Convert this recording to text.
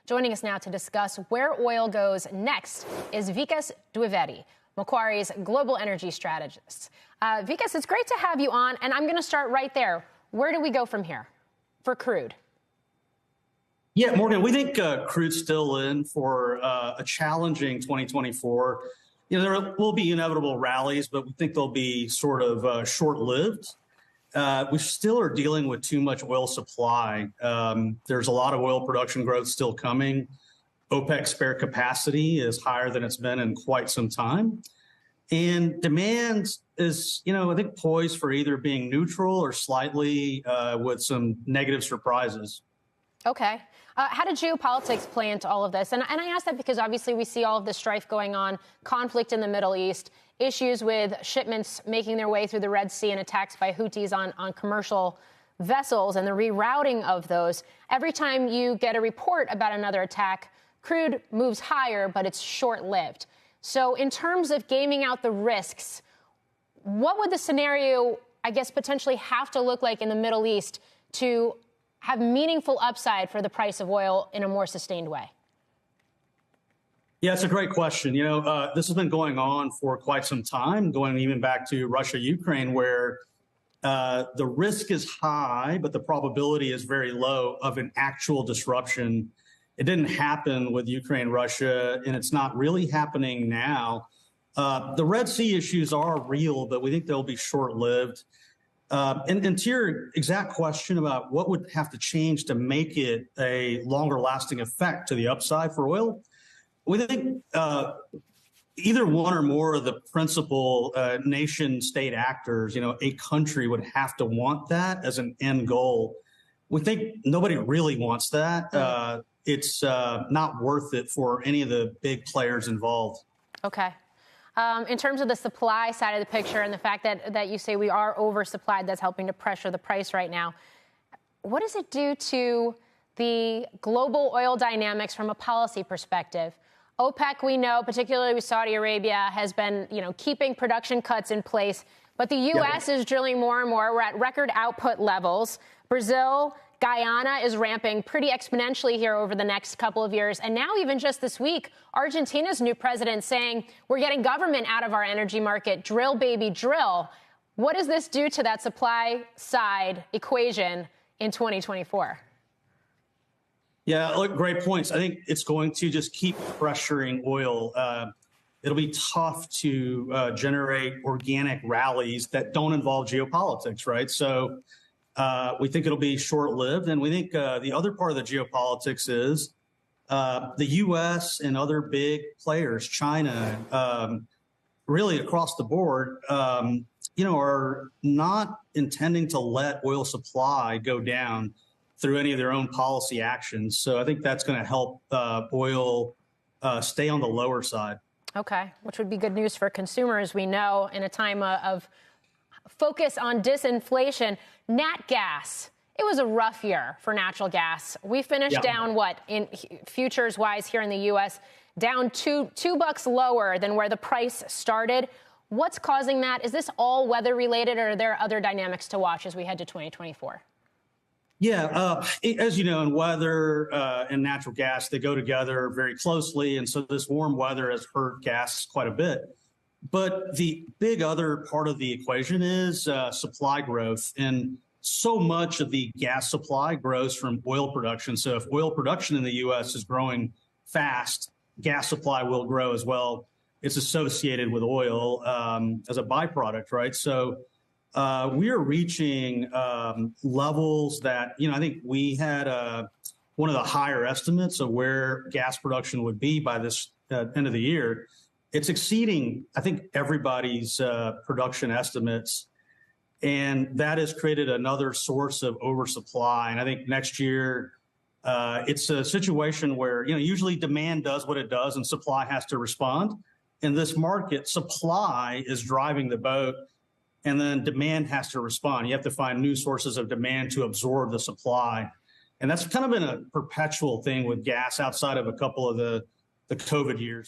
Joining us now to discuss where oil goes next is Vikas Dwivedi, Macquarie's global energy strategist. Vikas, it's great to have you on, and I'm going to start right there. Where do we go from here for crude? Yeah, Morgan, we think crude's still in for a challenging 2024. There will be inevitable rallies, but we think they'll be sort of short-lived. We still are dealing with too much oil supply. There's a lot of oil production growth still coming. OPEC spare capacity is higher than it's been in quite some time. And demand is, I think poised for either being neutral or slightly with some negative surprises. Okay. How did geopolitics play into all of this? And I ask that because obviously we see all of this strife going on, conflict in the Middle East, issues with shipments making their way through the Red Sea and attacks by Houthis on commercial vessels and the rerouting of those. Every time you get a report about another attack, crude moves higher, but it's short-lived. So in terms of gaming out the risks, what would the scenario, I guess, potentially have to look like in the Middle East to have meaningful upside for the price of oil in a more sustained way? Yeah, it's a great question. This has been going on for quite some time, going even back to Russia-Ukraine, where the risk is high, but the probability is very low of an actual disruption. It didn't happen with Ukraine, Russia, and it's not really happening now. The Red Sea issues are real, but we think they'll be short-lived. And to your exact question about what would have to change to make it a longer lasting effect to the upside for oil, we think either one or more of the principal nation state actors, a country would have to want that as an end goal. We think nobody really wants that. It's not worth it for any of the big players involved. Okay. In terms of the supply side of the picture and the fact that you say we are oversupplied, that's helping to pressure the price right now. What does it do to the global oil dynamics from a policy perspective? OPEC, we know, particularly with Saudi Arabia, has been, keeping production cuts in place. But the U.S. is drilling more and more. We're at record output levels. Brazil, Guyana is ramping pretty exponentially here over the next couple of years. And now even just this week, Argentina's new president saying we're getting government out of our energy market. Drill, baby, drill. What does this do to that supply side equation in 2024? Yeah, look, great points. I think it's going to just keep pressuring oil. It'll be tough to generate organic rallies that don't involve geopolitics, right? So we think it'll be short-lived. And we think the other part of the geopolitics is the U.S. and other big players, China, really across the board, are not intending to let oil supply go down through any of their own policy actions. So I think that's going to help oil stay on the lower side. Okay, which would be good news for consumers, we know, in a time of focus on disinflation. Nat gas, it was a rough year for natural gas. We finished down in futures wise here in the U.S., down $2 lower than where the price started. What's causing that? Is this all weather related, or are there other dynamics to watch as we head to 2024? Yeah, as you know, in weather and natural gas, they go together very closely. And so this warm weather has hurt gas quite a bit. But the big other part of the equation is supply growth. And so much of the gas supply grows from oil production. So if oil production in the U.S. is growing fast, gas supply will grow as well. It's associated with oil as a byproduct, right? So we are reaching levels that, I think we had one of the higher estimates of where gas production would be by this end of the year. It's exceeding, I think, everybody's production estimates. And that has created another source of oversupply. And I think next year, it's a situation where, usually demand does what it does and supply has to respond. In this market, supply is driving the boat, and then demand has to respond. You have to find new sources of demand to absorb the supply. And that's kind of been a perpetual thing with gas outside of a couple of the COVID years.